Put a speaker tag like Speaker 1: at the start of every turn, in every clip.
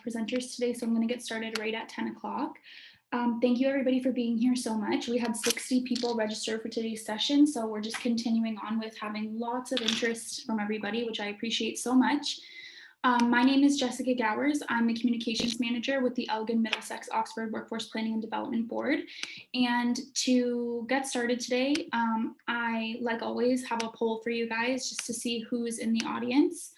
Speaker 1: presenters today, so I'm going to get started right at 10 o'clock. Thank you everybody for being here so much. We had 60 people register for today's session, so we're just continuing on with having lots of interest from everybody, which I appreciate so much. My name is Jessica Gowers. I'm the Communications Manager with the Elgin Middlesex Oxford Workforce Planning and Development Board. And to get started today, I, like always, have a poll for you guys just to see who's in the audience.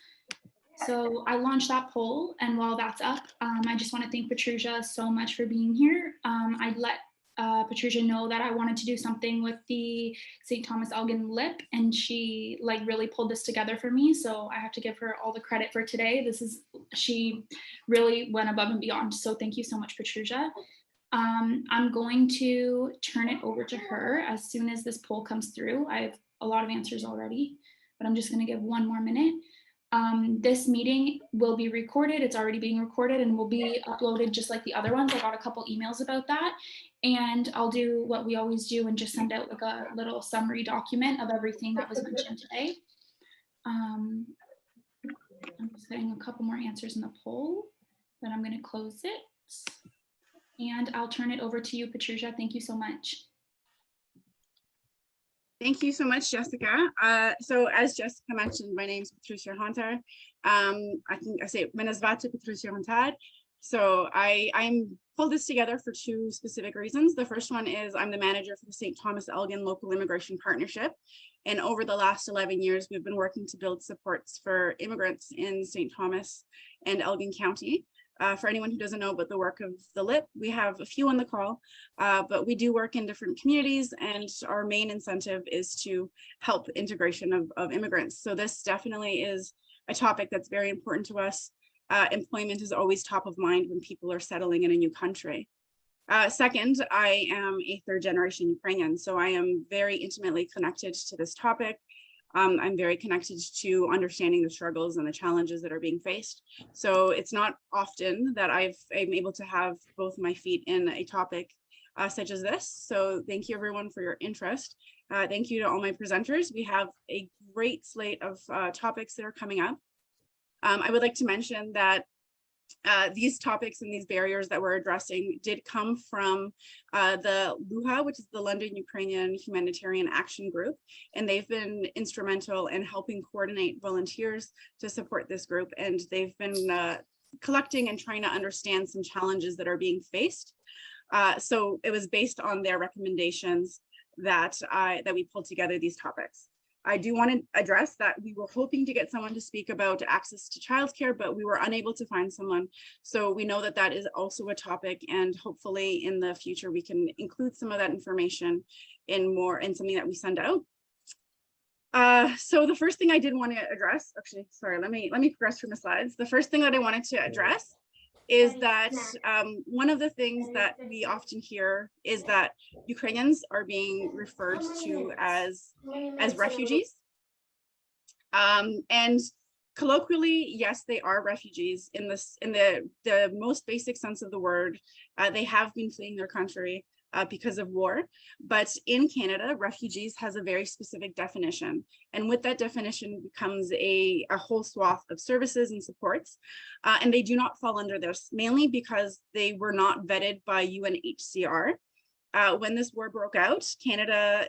Speaker 1: So I launched that poll, and while that's up, I just want to thank Petrusia so much for being here. I'd let Petrusia know that I wanted to do something with the St. Thomas Elgin LIP, and she really pulled this together for me. So I have to give her all the credit for today. She really went above and beyond. So thank you so much, Petrusia. I'm going to turn it over to her as soon as this poll comes through. I have a lot of answers already, but I'm just going to give one more minute. This meeting will be recorded. It's already being recorded and will be uploaded just like the other ones. I got a couple emails about that, and I'll do what we always do and just send out like a little summary document of everything that was mentioned today. I'm just getting a couple more answers in the poll, then I'm going to close it, and I'll turn it over to you, Petrusia. Thank you so much.
Speaker 2: Thank you so much, Jessica. So as Jessica mentioned, my name is Petrusia Hontar. I say Menazvata Petrusia Hontar. So I'm pulled this together for two specific reasons. The first one is I'm the manager for the St. Thomas Elgin Local Immigration Partnership. And over the last 11 years, we've been working to build supports for immigrants in St. Thomas and Elgin County. For anyone who doesn't know about the work of the LIP, we have a few on the call, but we do work in different communities, and our main incentive is to help integration of immigrants. So this definitely is a topic that's very important to us. Employment is always top of mind when people are settling in a new country. Second, I am a third generation Ukrainian, so I am very intimately connected to this topic. I'm very connected to understanding the struggles and the challenges that are being faced. So it's not often that I'm able to have both my feet in a topic such as this. So thank you everyone for your interest. Thank you to all my presenters. We have a great slate of topics that are coming up. I would like to mention that these topics and these barriers that we're addressing did come from the LUHA, which is the London Ukrainian Humanitarian Action Group, and they've been instrumental in helping coordinate volunteers to support this group, and they've been collecting and trying to understand some challenges that are being faced. So it was based on their recommendations that we pulled together these topics. I do want to address that we were hoping to get someone to speak about access to childcare, but we were unable to find someone. So we know that that is also a topic, and hopefully in the future we can include some of that information in something that we send out. So the first thing I did want to address, actually, sorry, let me progress through the slides. The first thing that I wanted to address is that one of the things that we often hear is that Ukrainians are being referred to as refugees. And colloquially, yes, they are refugees in the most basic sense of the word. They have been fleeing their country because of war, but in Canada, refugees has a very specific definition, and with that definition comes a whole swath of services and supports, and they do not fall under this, mainly because they were not vetted by UNHCR. When this war broke out, Canada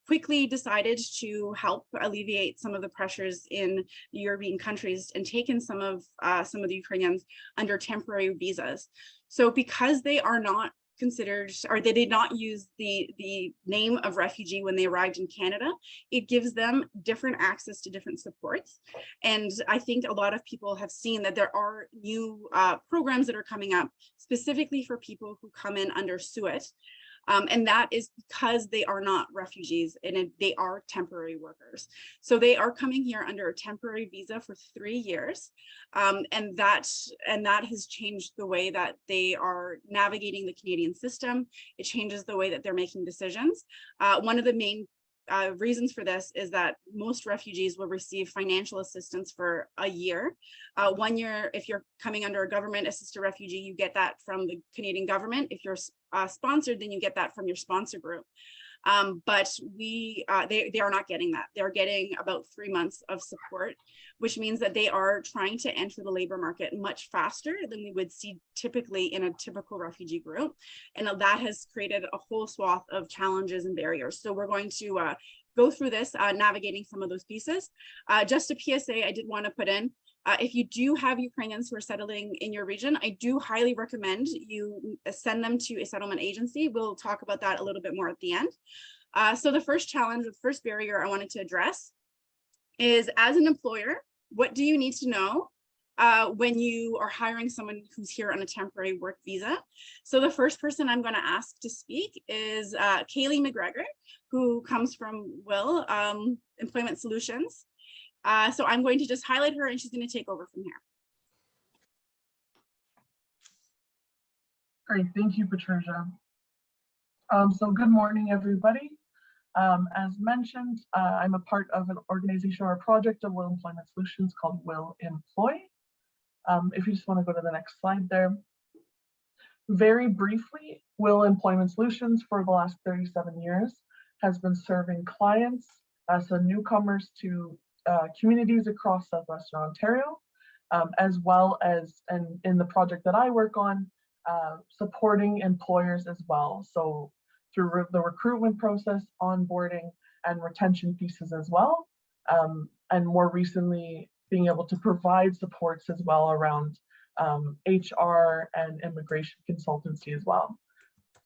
Speaker 2: quickly decided to help alleviate some of the pressures in the European countries and taken some of the Ukrainians under temporary visas. So because they are not considered, or they did not use the name of refugee when they arrived in Canada, it gives them different access to different supports. And I think a lot of people have seen that there are new programs that are coming up specifically for people who come in under SUIT. And that is because they are not refugees and they are temporary workers. So they are coming here under a temporary visa for 3 years. And that has changed the way that they are navigating the Canadian system. It changes the way that they're making decisions. One of the main reasons for this is that most refugees will receive financial assistance for a year. 1 year, if you're coming under a government assisted refugee, you get that from the Canadian government. If you're sponsored, then you get that from your sponsor group. But they are not getting that. They're getting about 3 months of support, which means that they are trying to enter the labor market much faster than we would see typically in a typical refugee group. And that has created a whole swath of challenges and barriers. So we're going to go through this, navigating some of those pieces. Just a PSA I did want to put in. If you do have Ukrainians who are settling in your region, I do highly recommend you send them to a settlement agency. We'll talk about that a little bit more at the end. So the first challenge, the first barrier I wanted to address is, as an employer, what do you need to know when you are hiring someone who's here on a temporary work visa? So the first person I'm going to ask to speak is Kaylee McGregor, who comes from Will Employment Solutions. So I'm going to just highlight her and she's going to take over from here.
Speaker 3: Great, thank you, Petrusia. So good morning, everybody. As mentioned, I'm a part of an organization or a project of Will Employment Solutions called Will Employ. If you just want to go to the next slide there. Very briefly, Will Employment Solutions for the last 37 years has been serving clients, so newcomers to communities across Southwestern Ontario, as well as, and in the project that I work on, supporting employers as well. So through the recruitment process, onboarding, and retention pieces as well. And more recently, being able to provide supports as well around HR and immigration consultancy as well.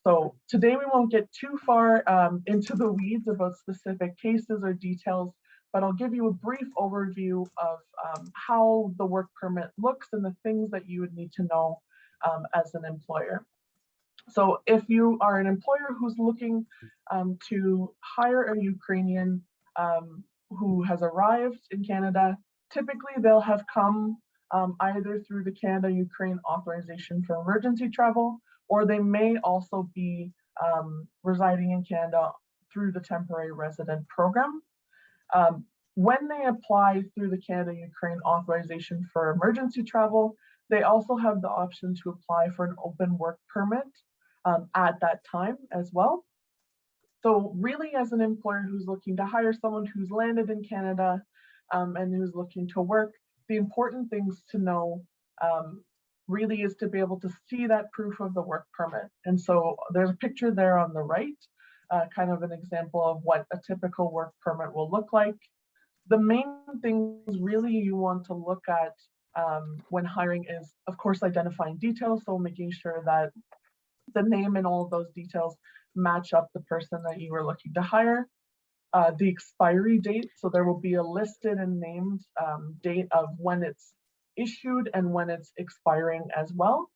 Speaker 3: So today we won't get too far into the weeds about specific cases or details, but I'll give you a brief overview of how the work permit looks and the things that you would need to know as an employer. So if you are an employer who's looking to hire a Ukrainian who has arrived in Canada, typically they'll have come either through the Canada-Ukraine authorization for emergency travel, or they may also be residing in Canada through the temporary resident program. When they apply through the Canada-Ukraine authorization for emergency travel, they also have the option to apply for an open work permit at that time as well. So really, as an employer who's looking to hire someone who's landed in Canada and who's looking to work, the important things to know really is to be able to see that proof of the work permit. And so there's a picture there on the right, kind of an example of what a typical work permit will look like. The main things really you want to look at when hiring is, of course, identifying details. So making sure that the name and all of those details match up the person that you are looking to hire. The expiry date, so there will be a listed and named date of when it's issued and when it's expiring as well.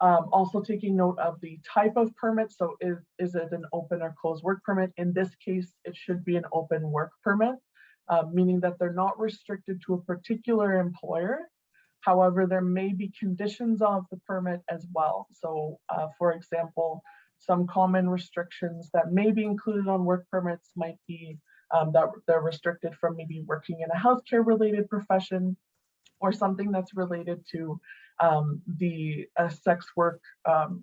Speaker 3: Also taking note of the type of permit. So is it an open or closed work permit? In this case, it should be an open work permit, meaning that they're not restricted to a particular employer. However, there may be conditions of the permit as well. So for example, some common restrictions that may be included on work permits might be that they're restricted from maybe working in a healthcare related profession or something that's related to the sex work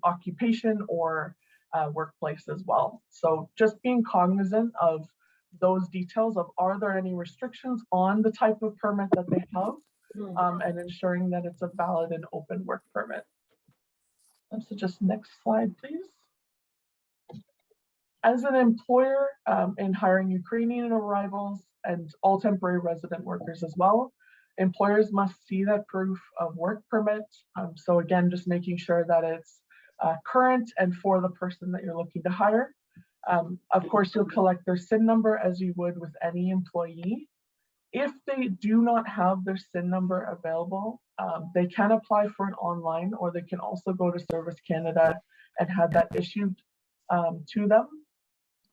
Speaker 3: occupation or workplace as well. So just being cognizant of those details of, are there any restrictions on the type of permit that they have, and ensuring that it's a valid and open work permit. So just next slide, please. As an employer in hiring Ukrainian arrivals and all temporary resident workers as well, employers must see that proof of work permit. So again, just making sure that it's current and for the person that you're looking to hire. Of course, you'll collect their SIN number as you would with any employee. If they do not have their SIN number available, they can apply for it online, or they can also go to Service Canada and have that issued to them.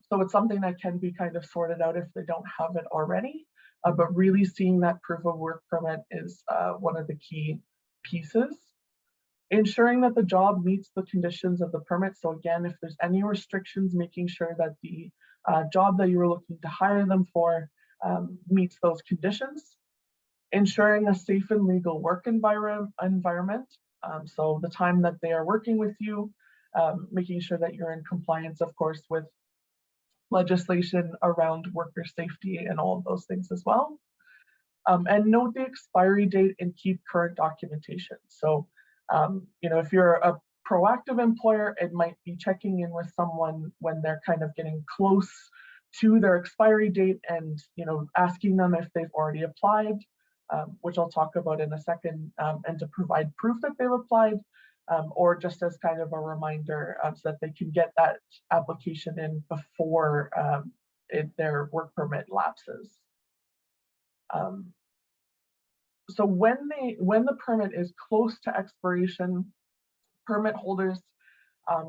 Speaker 3: So it's something that can be kind of sorted out if they don't have it already. But really seeing that proof of work permit is one of the key pieces. Ensuring that the job meets the conditions of the permit. So again, if there's any restrictions, making sure that the job that you were looking to hire them for meets those conditions. Ensuring a safe and legal work environment. So the time that they are working with you, making sure that you're in compliance, of course, with legislation around worker safety and all of those things as well. And note the expiry date and keep current documentation. So, if you're a proactive employer, it might be checking in with someone when they're kind of getting close to their expiry date and, asking them if they've already applied, which I'll talk about in a second, and to provide proof that they've applied, or just as kind of a reminder so that they can get that application in before their work permit lapses. So when the permit is close to expiration, permit holders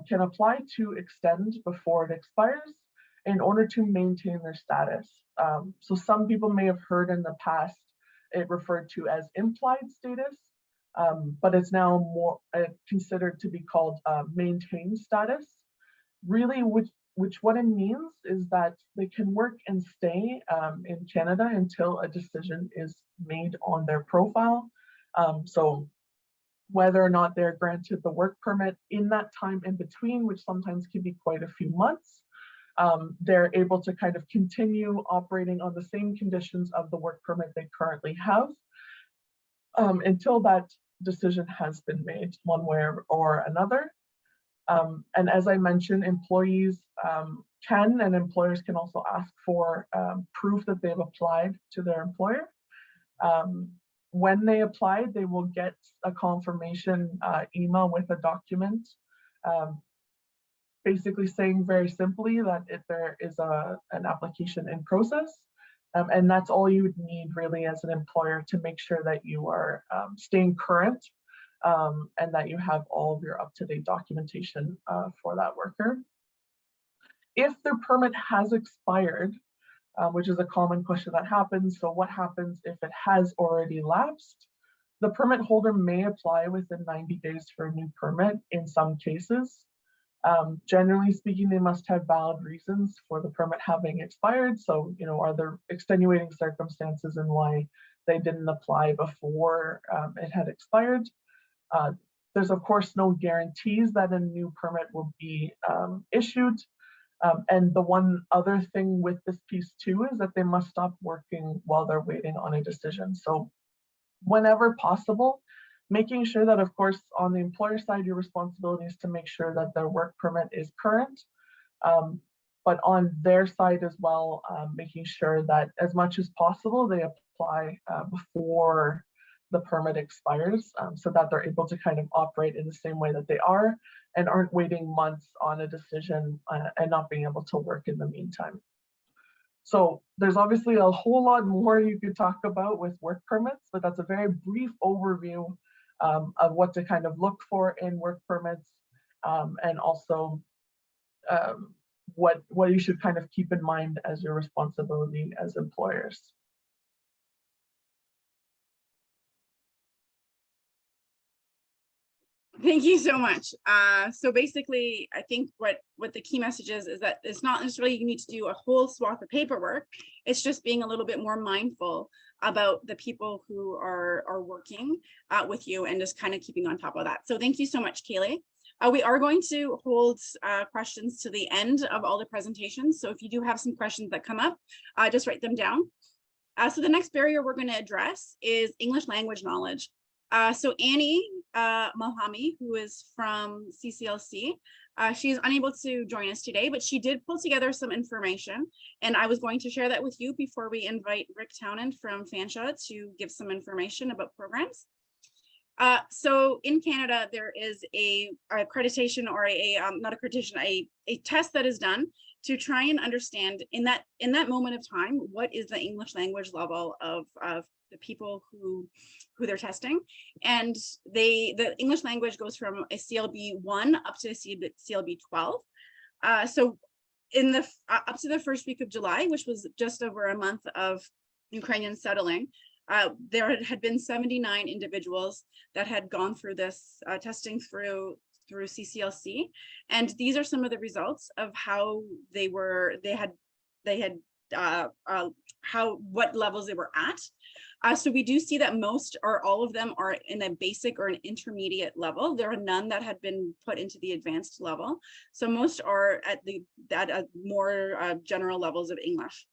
Speaker 3: can apply to extend before it expires in order to maintain their status. So some people may have heard in the past it referred to as implied status, but it's now more considered to be called maintained status. Really, which what it means is that they can work and stay in Canada until a decision is made on their profile. So whether or not they're granted the work permit in that time in between, which sometimes can be quite a few months, they're able to kind of continue operating on the same conditions of the work permit they currently have until that decision has been made one way or another. And as I mentioned, employees can and employers can also ask for proof that they've applied to their employer. When they apply, they will get a confirmation email with a document, basically saying very simply that if there is an application in process. And that's all you would need really as an employer to make sure that you are staying current and that you have all of your up-to-date documentation for that worker. If their permit has expired, which is a common question that happens, so what happens if it has already lapsed? The permit holder may apply within 90 days for a new permit in some cases. Generally speaking, they must have valid reasons for the permit having expired. So, are there extenuating circumstances in why they didn't apply before it had expired? There's of course no guarantees that a new permit will be issued. And the one other thing with this piece too is that they must stop working while they're waiting on a decision. So whenever possible, making sure that, of course, on the employer side, your responsibility is to make sure that their work permit is current. But on their side as well, making sure that as much as possible, they apply before the permit expires so that they're able to kind of operate in the same way that they are and aren't waiting months on a decision and not being able to work in the meantime. So there's obviously a whole lot more you could talk about with work permits, but that's a very brief overview of what to kind of look for in work permits and also what you should kind of keep in mind as your responsibility as employers.
Speaker 2: Thank you so much. So basically, I think what the key message is that it's not necessarily you need to do a whole swath of paperwork. It's just being a little bit more mindful about the people who are working with you and just kind of keeping on top of that. So thank you so much, Kaylee. We are going to hold questions to the end of all the presentations. So if you do have some questions that come up, just write them down. So the next barrier we're going to address is English language knowledge. So Annie Malhami, who is from CCLC, she is unable to join us today, but she did pull together some information, and I was going to share that with you before we invite Rick Townend from Fanshawe to give some information about programs. So in Canada, there is a accreditation or not accreditation, a test that is done to try and understand in that moment of time, what is the English language level of the people who they're testing. And the English language goes from a CLB 1 up to a CLB 12. So in the up to the first week of July, which was just over a month of Ukrainians settling, there had been 79 individuals that had gone through this testing through CCLC, and these are some of the results of how what levels they were at. So we do see that most or all of them are in a basic or an intermediate level. There are none that had been put into the advanced level. So most are at more general levels of English.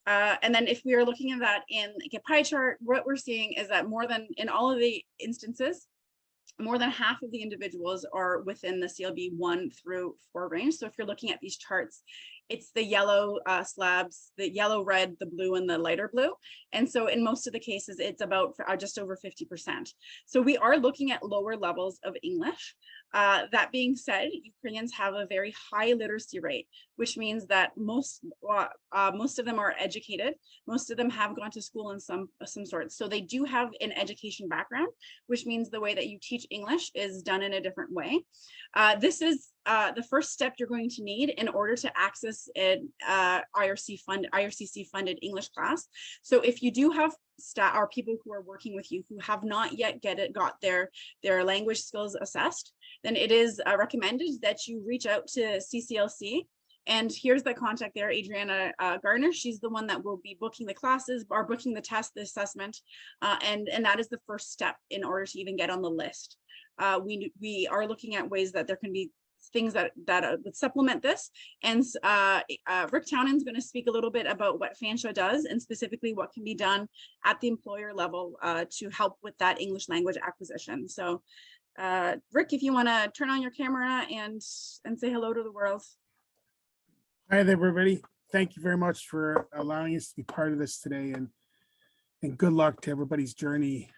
Speaker 2: And then if we are looking at that in like a pie chart, what we're seeing is that more than in all of the instances, more than half of the individuals are within the CLB 1 through 4 range. So if you're looking at these charts, it's the yellow slabs, the yellow, red, the blue, and the lighter blue. And so in most of the cases, it's about just over 50%. So we are looking at lower levels of English. That being said, Ukrainians have a very high literacy rate, which means that most of them are educated. Most of them have gone to school in some sort. So they do have an education background, which means the way that you teach English is done in a different way. This is the first step you're going to need in order to access an IRCC funded English class. So if you do have staff or people who are working with you who have not yet got their language skills assessed, then it is recommended that you reach out to CCLC. And here's the contact there, Adriana Gardner. She's the one that will be booking the classes or booking the test, the assessment. And that is the first step in order to even get on the list. We are looking at ways that there can be things that would supplement this. And Rick Townend's going to speak a little bit about what FANSHA does and specifically what can be done at the employer level to help with that English language acquisition. So Rick, if you want to turn on your camera and say hello to the world.
Speaker 4: Hi there, everybody. Thank you very much for allowing us to be part of this today, and good luck to everybody's journey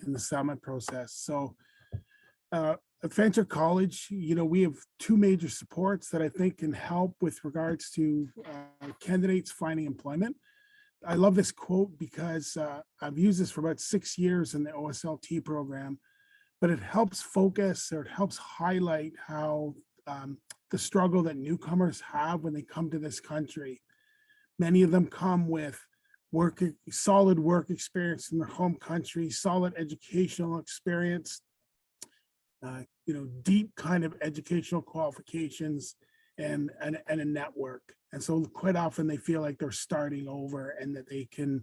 Speaker 4: in the summit process. So at Venture College, we have two major supports that I think can help with regards to candidates finding employment. I love this quote because I've used this for about 6 years in the OSLT program, but it helps focus, or it helps highlight how the struggle that newcomers have when they come to this country. Many of them come with solid work experience in their home country, solid educational experience, deep kind of educational qualifications and a network. And so quite often they feel like they're starting over and that they can,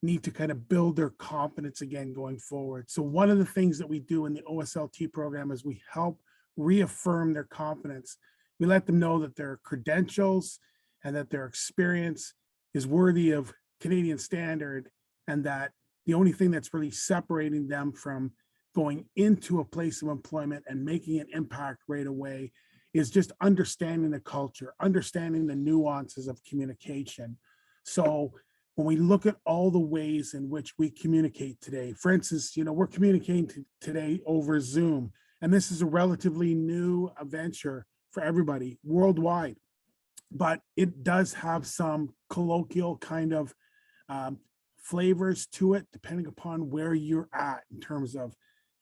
Speaker 4: need to kind of build their confidence again going forward. So one of the things that we do in the OSLT program is we help reaffirm their confidence. We let them know that their credentials and that their experience is worthy of Canadian standard, and that the only thing that's really separating them from going into a place of employment and making an impact right away is just understanding the culture, understanding the nuances of communication. So when we look at all the ways in which we communicate today, for instance, we're communicating today over Zoom, and this is a relatively new venture for everybody worldwide, but it does have some colloquial kind of flavors to it, depending upon where you're at in terms of,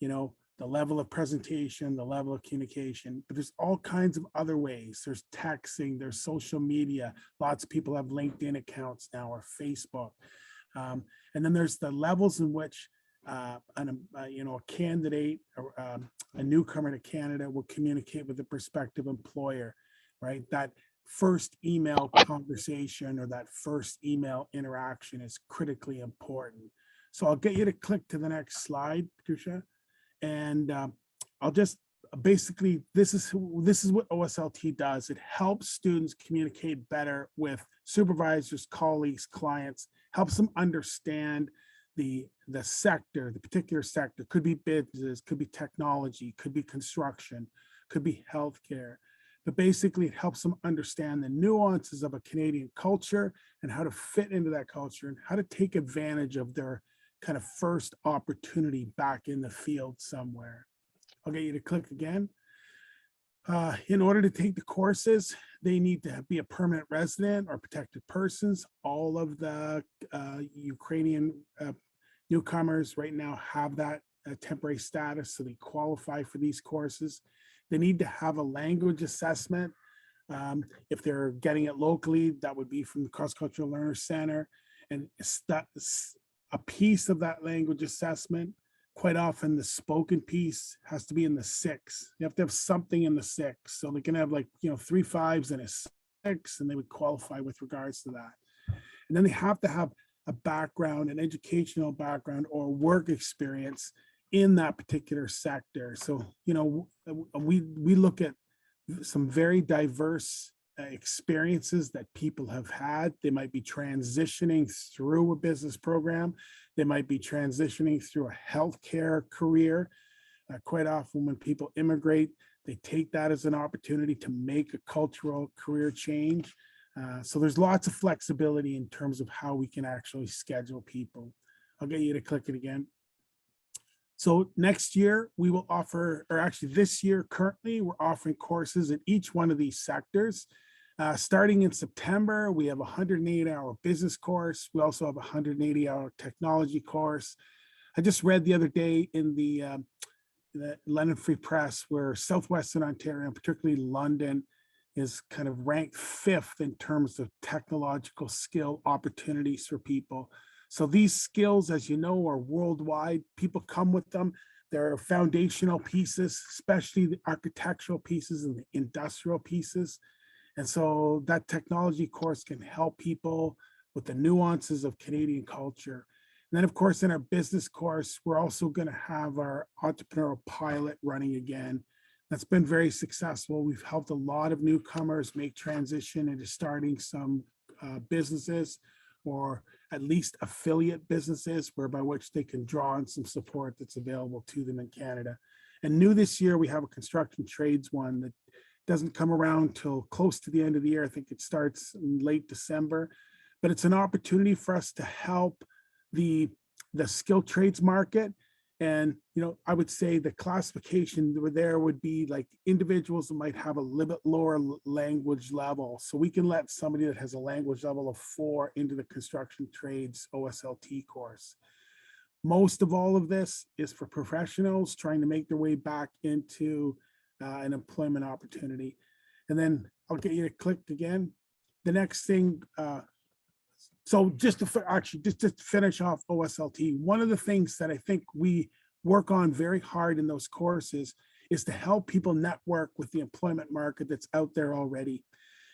Speaker 4: the level of presentation, the level of communication. But there's all kinds of other ways. There's texting, there's social media. Lots of people have LinkedIn accounts now, or Facebook. And then there's the levels in which a candidate or a newcomer to Canada will communicate with a prospective employer, right? That first email conversation or that first email interaction is critically important. So I'll get you to click to the next slide, Petrusia. And I'll just basically, this is what OSLT does. It helps students communicate better with supervisors, colleagues, clients, helps them understand the sector, the particular sector. Could be business, could be technology, could be construction, could be healthcare. But basically it helps them understand the nuances of a Canadian culture and how to fit into that culture and how to take advantage of their kind of first opportunity back in the field somewhere. I'll get you to click again. In order to take the courses, they need to be a permanent resident or protected persons. All of the Ukrainian newcomers right now have that temporary status, so they qualify for these courses. They need to have a language assessment. If they're getting it locally, that would be from the Cross-Cultural Learner Center. And that's a piece of that language assessment. Quite often the spoken piece has to be in the 6. You have to have something in the 6. So they can have 3 5s and a 6, and they would qualify with regards to that. And then they have to have a background, an educational background or work experience in that particular sector. So, you know, we look at some very diverse experiences that people have had. They might be transitioning through a business program. They might be transitioning through a healthcare career. Quite often when people immigrate, they take that as an opportunity to make a cultural career change. So there's lots of flexibility in terms of how we can actually schedule people. I'll get you to click it again. So next year we will offer, or actually this year currently, we're offering courses in each one of these sectors. Starting in September, we have a 180-hour business course. We also have a 180-hour technology course. I just read the other day in the London Free Press where Southwestern Ontario, and particularly London, is kind of ranked 5th in terms of technological skill opportunities for people. So these skills, as you know, are worldwide. People come with them. They're foundational pieces, especially the architectural pieces and the industrial pieces. And so that technology course can help people with the nuances of Canadian culture. And then, of course, in our business course, we're also going to have our entrepreneurial pilot running again. That's been very successful. We've helped a lot of newcomers make transition into starting some businesses, or at least affiliate businesses, whereby which they can draw on some support that's available to them in Canada. And new this year, we have a construction trades one that doesn't come around till close to the end of the year. I think it starts in late December, but it's an opportunity for us to help the skilled trades market. And, you know, I would say the classification there would be like individuals that might have a little bit lower language level. So we can let somebody that has a language level of 4 into the construction trades OSLT course. Most of all of this is for professionals trying to make their way back into an employment opportunity. And then I'll get you to click again. The next thing, so just to finish off OSLT, one of the things that I think we work on very hard in those courses is to help people network with the employment market that's out there already.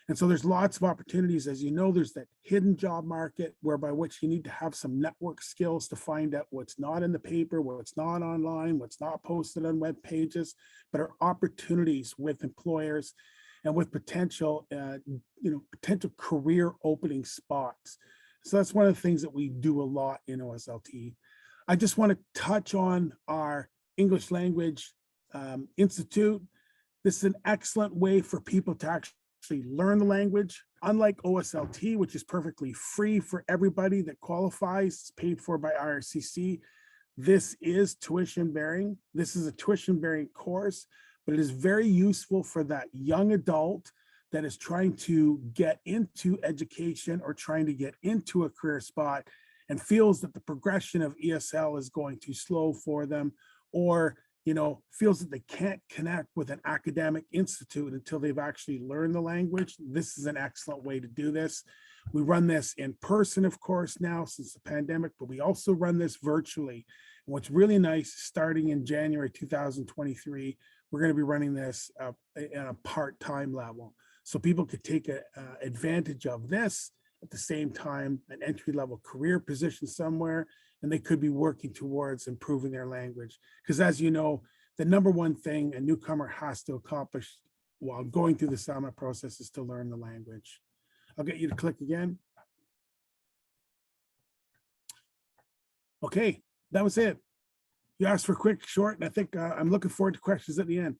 Speaker 4: And so there's lots of opportunities. As you know, there's that hidden job market whereby which you need to have some network skills to find out what's not in the paper, what's not online, what's not posted on web pages, but are opportunities with employers and with potential, potential career opening spots. So that's one of the things that we do a lot in OSLT. I just want to touch on our English Language Institute. This is an excellent way for people to actually learn the language. Unlike OSLT, which is perfectly free for everybody that qualifies, it's paid for by IRCC. This is tuition bearing. This is a tuition bearing course, but it is very useful for that young adult that is trying to get into education or trying to get into a career spot and feels that the progression of ESL is going too slow for them, or feels that they can't connect with an academic institute until they've actually learned the language. This is an excellent way to do this. We run this in person, of course, now since the pandemic, but we also run this virtually. And what's really nice, starting in January 2023, we're going to be running this at a part-time level. So people could take advantage of this at the same time, an entry-level career position somewhere, and they could be working towards improving their language. Because as you know, the number one thing a newcomer has to accomplish while going through the summer process is to learn the language. I'll get you to click again. Okay, that was it. You asked for quick, short, and I think I'm looking forward to questions at the end.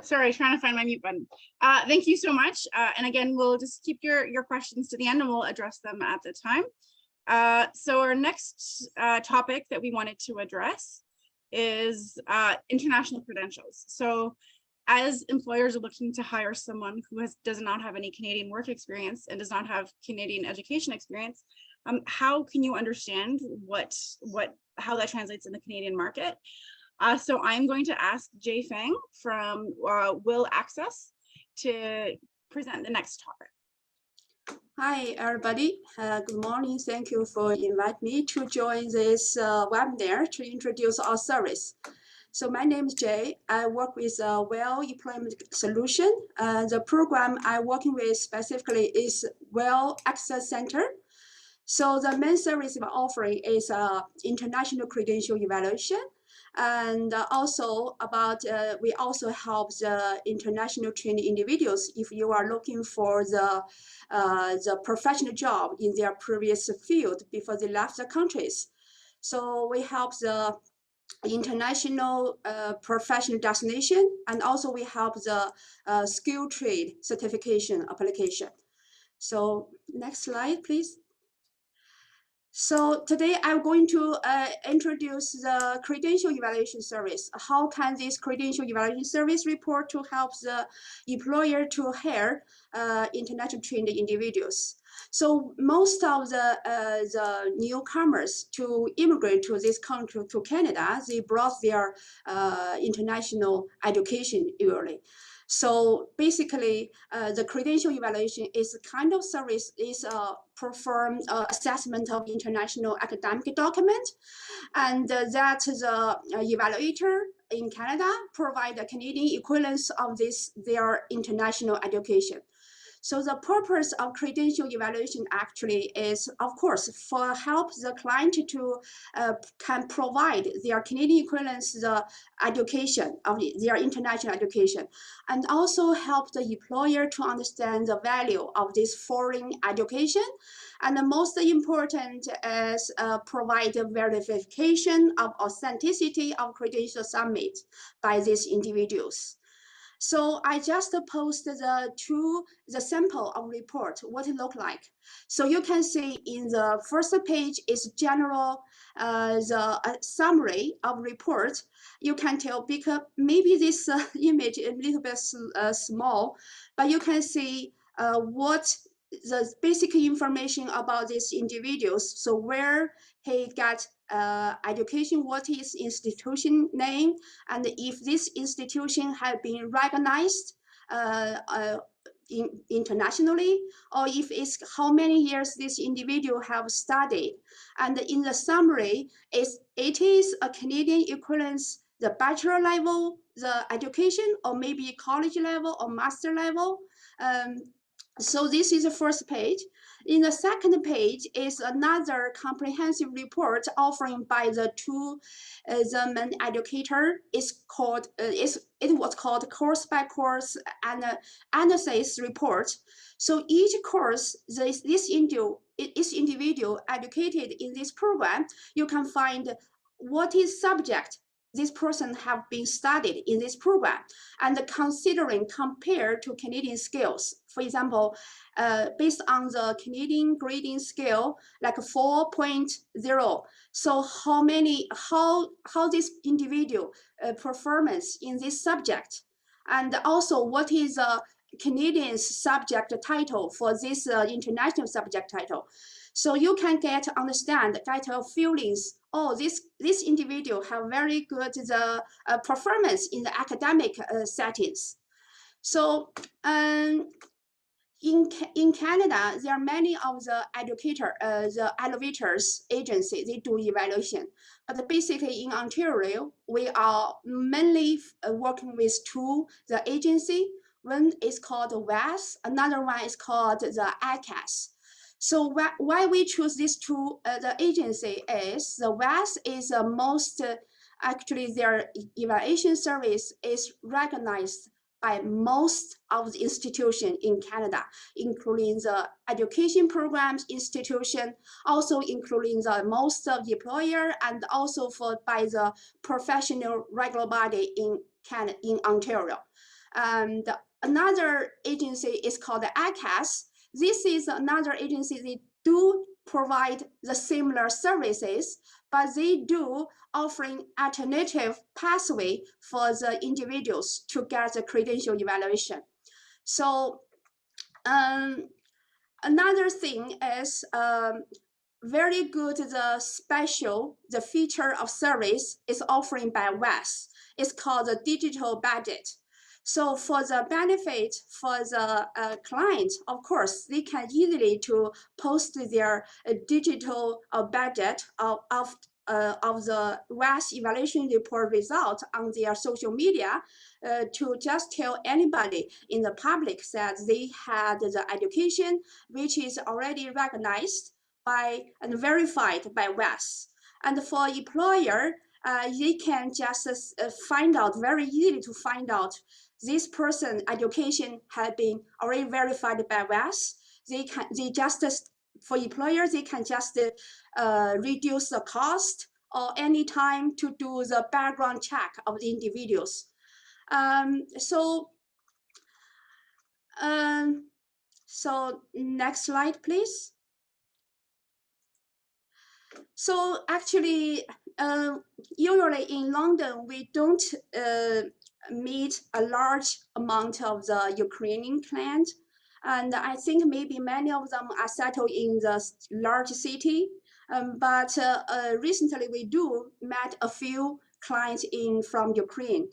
Speaker 2: Sorry, trying to find my mute button. Thank you so much. And again, we'll just keep your questions to the end and we'll address them at the time. So our next topic that we wanted to address is international credentials. So as employers are looking to hire someone who does not have any Canadian work experience and does not have Canadian education experience, how can you understand how that translates in the Canadian market? So I'm going to ask Jay Fang from Will Access to present the next topic.
Speaker 5: Hi, everybody. Good morning. Thank you for inviting me to join this webinar to introduce our service. So my name is Jay. I work with Well Employment Solution. The program I'm working with specifically is Well Access Center. So the main service we're offering is international credential evaluation. And also about, we also help the international trained individuals if you are looking for the professional job in their previous field before they left the countries. So we help the international professional destination, and also we help the skill trade certification application. So next slide, please. So today I'm going to introduce the credential evaluation service. How can this credential evaluation service report to help the employer to hire international trained individuals? So most of the newcomers to immigrate to this country, to Canada, they brought their international education yearly. So basically, the credential evaluation is a kind of service is perform assessment of international academic document, and that the evaluator in Canada provide a Canadian equivalence of their international education. So the purpose of credential evaluation actually is, of course, for help the client to can provide their Canadian equivalents the education of their international education, and also help the employer to understand the value of this foreign education. And the most important is provide a verification of authenticity of credential submit by these individuals. So I just posted the sample of report, what it look like. So you can see in the first page is general, the summary of report. You can tell because maybe this image is a little bit small, but you can see what the basic information about these individuals. So where he got education, what is institution name, and if this institution has been recognized internationally, or if it's how many years this individual have studied. And in the summary, it is a Canadian equivalence, the bachelor level, the education, or maybe college level or master level. So this is the first page. In the second page is another comprehensive report offering by the two the main educator. Is called it was called course by course and analysis report. So each course this individual educated in this program, you can find what is subject this person have been studied in this program, and considering compared to Canadian scales. For example, based on the Canadian grading scale, like 4.0. So how this individual performance in this subject, and also what is the Canadian subject title for this international subject title. So you can get feelings. Oh, this individual have very good performance in the academic settings. So in Canada, there are many of the the elevators agency, they do evaluation. But basically in Ontario, we are mainly working with the agency. One is called WAS, another one is called the ICAS. So why we choose these two, the agency is the WAS is the most, actually their evaluation service is recognized by most of the institutions in Canada, including the education programs institution, also including the most of the employer, and also by the professional regular body in Canada, in Ontario. And another agency is called the ICAS. This is another agency, they do provide the similar services, but they do offering alternative pathway for the individuals to get the credential evaluation. So another thing is very good, the feature of service is offering by WAS. It's called the digital budget. So for the benefit for the client, of course, they can easily to post their digital budget of of the WES evaluation report result on their social media to just tell anybody in the public that they had the education which is already recognized by and verified by WES. And for employer, they can just find out very easily to find out this person education had been already verified by WES. They just for employers, they can just reduce the cost or any time to do the background check of the individuals. So next slide, please. So actually, usually in London, we don't meet a large amount of the Ukrainian clients. And I think maybe many of them are settled in the large city. But recently we do met a few clients from Ukraine.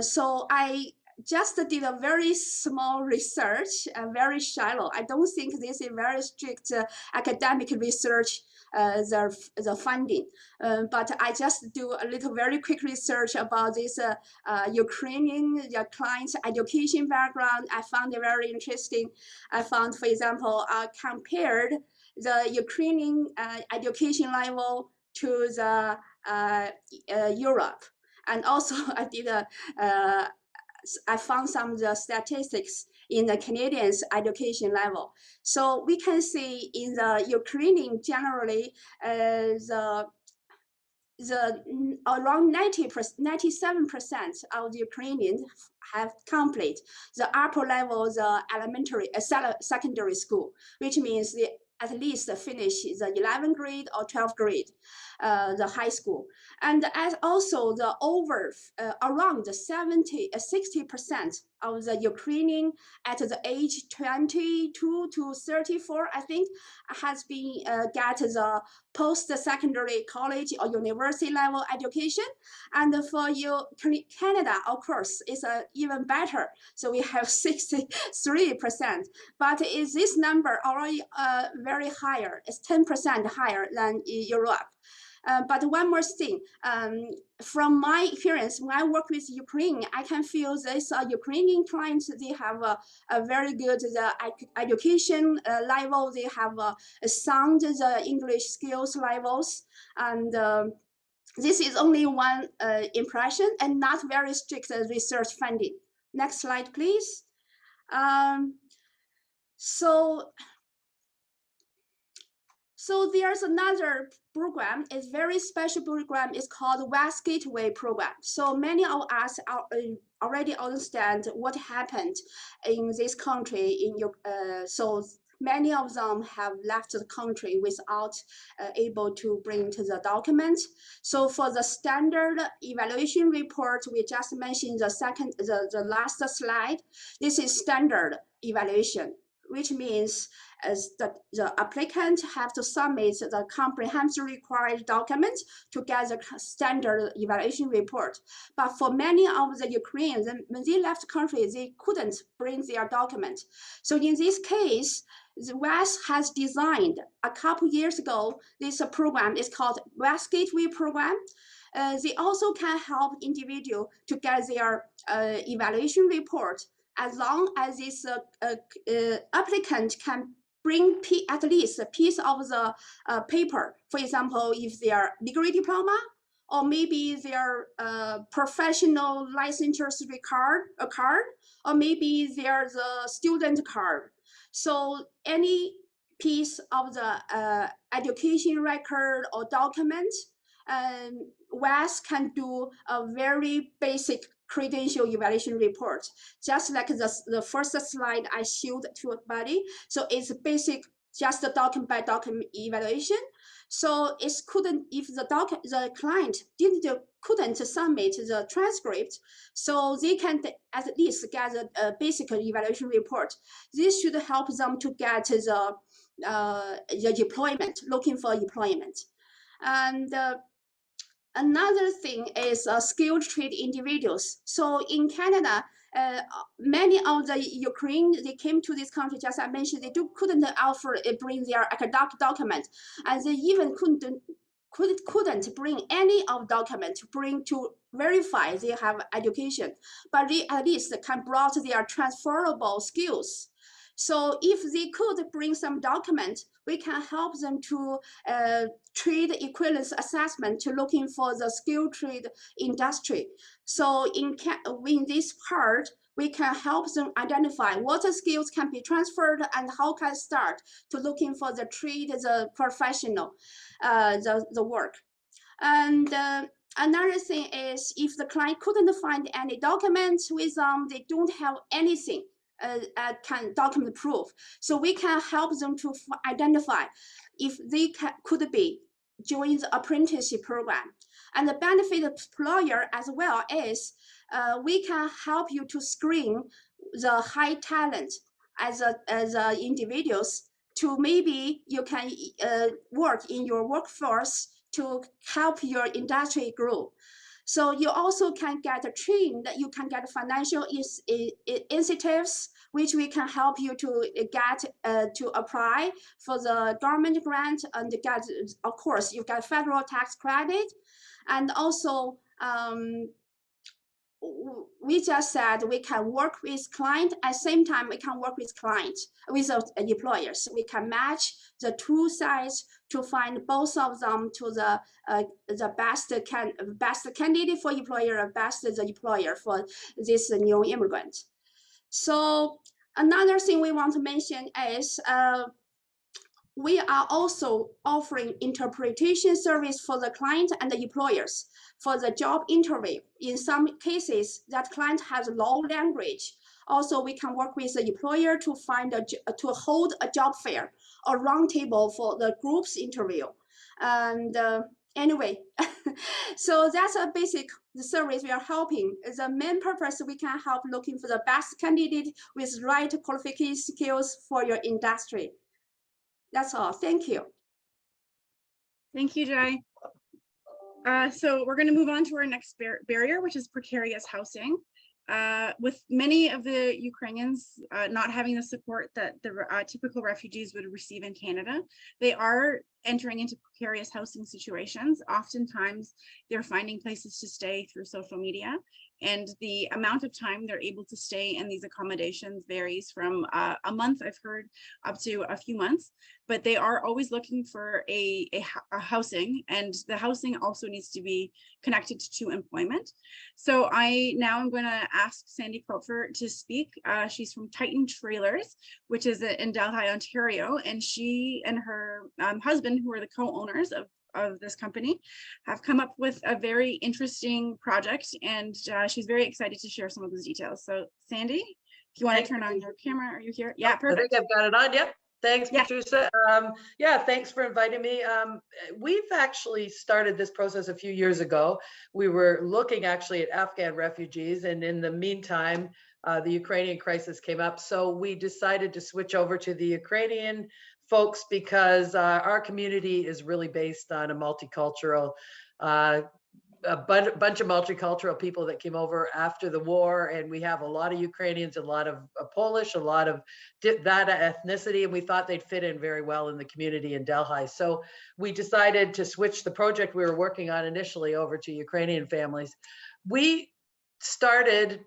Speaker 5: So I just did a very small research, very shallow. I don't think this is very strict academic research, the funding. But I just do a little very quick research about this Ukrainian clients' education background. I found it very interesting. I found, for example, compared the Ukrainian education level to the Europe. And also I did I found some of the statistics in the Canadians' education level. So we can see in the Ukrainian generally, around 97% of the Ukrainians have complete the upper level, the elementary, secondary school, which means they at least finish the 11th grade or 12th grade, the high school. And as also the around 60% of the Ukrainian at the age 22 to 34, I think, has been get the post-secondary college or university level education. And for Canada, of course, is even better. So we have 63%, but is this number already very higher? It's 10% higher than Europe. But one more thing, from my experience, when I work with Ukraine, I can feel this Ukrainian clients, they have a very good education level, they have a sound English skills levels, and this is only one impression and not very strict research funding. Next slide, please. So there's another program, it's very special program, it's called WES Gateway program. So many of us already understand what happened in this country. So many of them have left the country without able to bring to the document. So for the standard evaluation report, we just mentioned the last slide. This is standard evaluation, which means as the applicant have to submit the comprehensive required documents to get the standard evaluation report. But for many of the Ukrainians, when they left the country, they couldn't bring their document. So in this case, the WES has designed a couple years ago, this program is called WES Gateway program. They also can help individual to get their evaluation report as long as this applicant can bring at least a piece of the paper. For example, if they are degree diploma, or maybe their professional licensure card, or maybe there's a student card. So any piece of the education record or document, WES can do a very basic credential evaluation report, just like the first slide I showed to everybody. So it's basic, just the document by document evaluation. So it couldn't, if the client couldn't submit the transcript, so they can at least get a basic evaluation report. This should help them to get the employment, looking for employment. And another thing is skilled trade individuals. So in Canada, many of the Ukrainians, they came to this country, just I mentioned, they couldn't bring their academic document, and they even couldn't couldn't bring any of document to bring to verify they have education, but they at least can brought their transferable skills. So if they could bring some document, we can help them to trade equivalence assessment to looking for the skill trade industry. So in this part, we can help them identify what skills can be transferred and how can start to looking for the trade, the professional, the work. And another thing is if the client couldn't find any documents with them, they don't have anything can document proof. So we can help them to identify if they could be join the apprenticeship program. And the benefit of employer as well is we can help you to screen the high talent as individuals to maybe you can work in your workforce to help your industry grow. So you also can get trained, you can get financial incentives, which we can help you to get to apply for the government grant and get, of course, you get federal tax credit. And also, we just said we can work with client at the same time we can work with clients, with employers. We can match the two sides to find both of them to the best candidate for employer and best the employer for this new immigrant. So another thing we want to mention is we are also offering interpretation service for the client and the employers for the job interview. In some cases, that client has low language. Also, we can work with the employer to find to hold a job fair or roundtable for the group's interview. And anyway, so that's a basic service we are helping. The main purpose we can help looking for the best candidate with right qualification skills for your industry. That's all. Thank you.
Speaker 2: Thank you, Jai. So we're going to move on to our next barrier, which is precarious housing. With many of the Ukrainians not having the support that the typical refugees would receive in Canada, they are entering into precarious housing situations. Oftentimes, they're finding places to stay through social media, and the amount of time they're able to stay in these accommodations varies from a month, I've heard, up to a few months. But they are always looking for a housing, and the housing also needs to be connected to employment. So I now am going to ask Sandy Kropfer to speak. She's from Titan Trailers, which is in Delhi, Ontario, and she and her husband, who are the co-owners of this company, have come up with a very interesting project, and she's very excited to share some of those details. So Sandy, if you want to turn on your camera, are you here? Yeah, perfect.
Speaker 6: I think I've got it on. Yep. Thanks,
Speaker 2: Yeah.
Speaker 6: Petrusia. Yeah, thanks for inviting me. We've actually started this process a few years ago. We were looking actually at Afghan refugees, and in the meantime, the Ukrainian crisis came up. So we decided to switch over to the Ukrainian folks because our community is really based on a multicultural, a bunch of multicultural people that came over after the war, and we have a lot of Ukrainians, a lot of Polish, a lot of that ethnicity, and we thought they'd fit in very well in the community in Delhi. So we decided to switch the project we were working on initially over to Ukrainian families. We started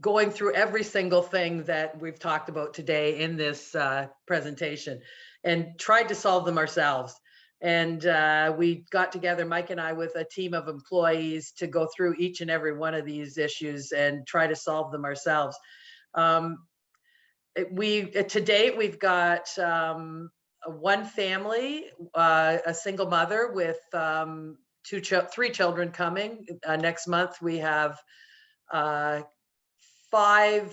Speaker 6: going through every single thing that we've talked about today in this presentation and tried to solve them ourselves. And we got together, Mike and I, with a team of employees to go through each and every one of these issues and try to solve them ourselves. To date, we've got one family, a single mother with three children coming. Next month, we have four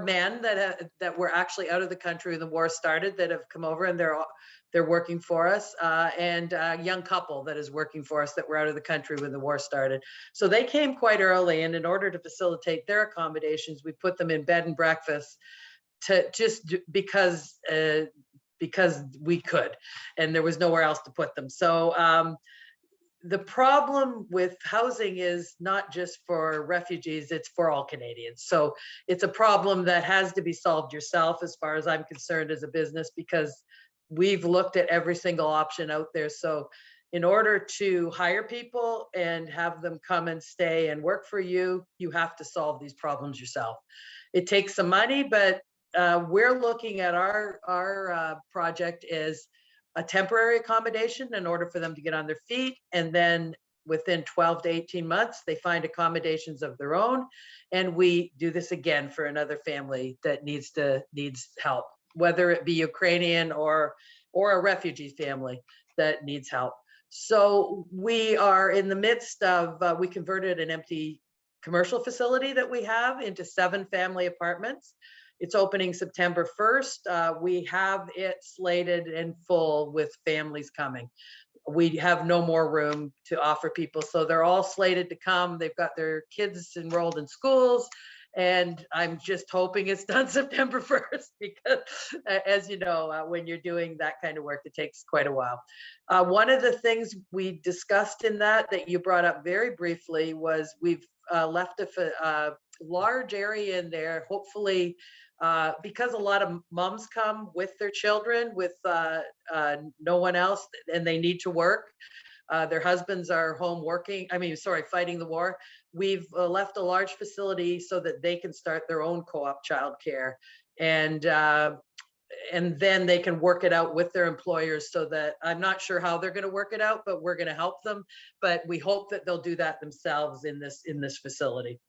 Speaker 6: men that were actually out of the country when the war started that have come over, and they're working for us, and a young couple that is working for us that were out of the country when the war started. So they came quite early, and in order to facilitate their accommodations, we put them in bed and breakfast because we could, and there was nowhere else to put them. So the problem with housing is not just for refugees, it's for all Canadians. So it's a problem that has to be solved yourself, as far as I'm concerned, as a business, because we've looked at every single option out there. So in order to hire people and have them come and stay and work for you, you have to solve these problems yourself. It takes some money, but we're looking at our project is a temporary accommodation in order for them to get on their feet. And then within 12 to 18 months, they find accommodations of their own. And we do this again for another family that needs help, whether it be Ukrainian or a refugee family that needs help. So we are in the midst of, we converted an empty commercial facility that we have into 7 family apartments. It's opening September 1st. We have it slated and full with families coming. We have no more room to offer people. So they're all slated to come. They've got their kids enrolled in schools. And I'm just hoping it's done September 1st, because as you know, when you're doing that kind of work, it takes quite a while. One of the things we discussed in that you brought up very briefly was we've left a large area in there, hopefully, because a lot of moms come with their children, with no one else, and they need to work. Their husbands are home working, fighting the war. We've left a large facility so that they can start their own co-op childcare, and then they can work it out with their employers. So that, I'm not sure how they're going to work it out, but we're going to help them. But we hope that they'll do that themselves in this facility.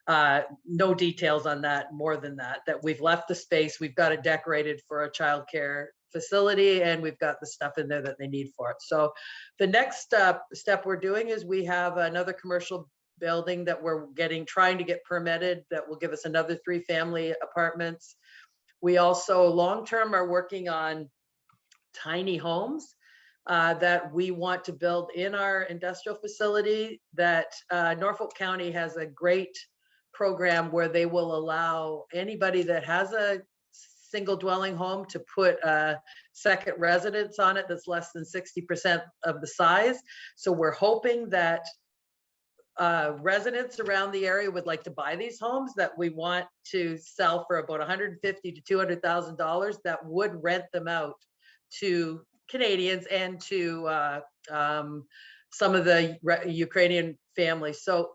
Speaker 6: No details on that, more than that we've left the space. We've got it decorated for a childcare facility, and we've got the stuff in there that they need for it. So the next step we're doing is we have another commercial building that we're trying to get permitted that will give us another 3 family apartments. We also long-term are working on tiny homes that we want to build in our industrial facility. That Norfolk County has a great program where they will allow anybody that has a single dwelling home to put a second residence on it that's less than 60% of the size. So we're hoping that residents around the area would like to buy these homes that we want to sell for about $150,000 to $200,000 that would rent them out to Canadians and to some of the Ukrainian families. So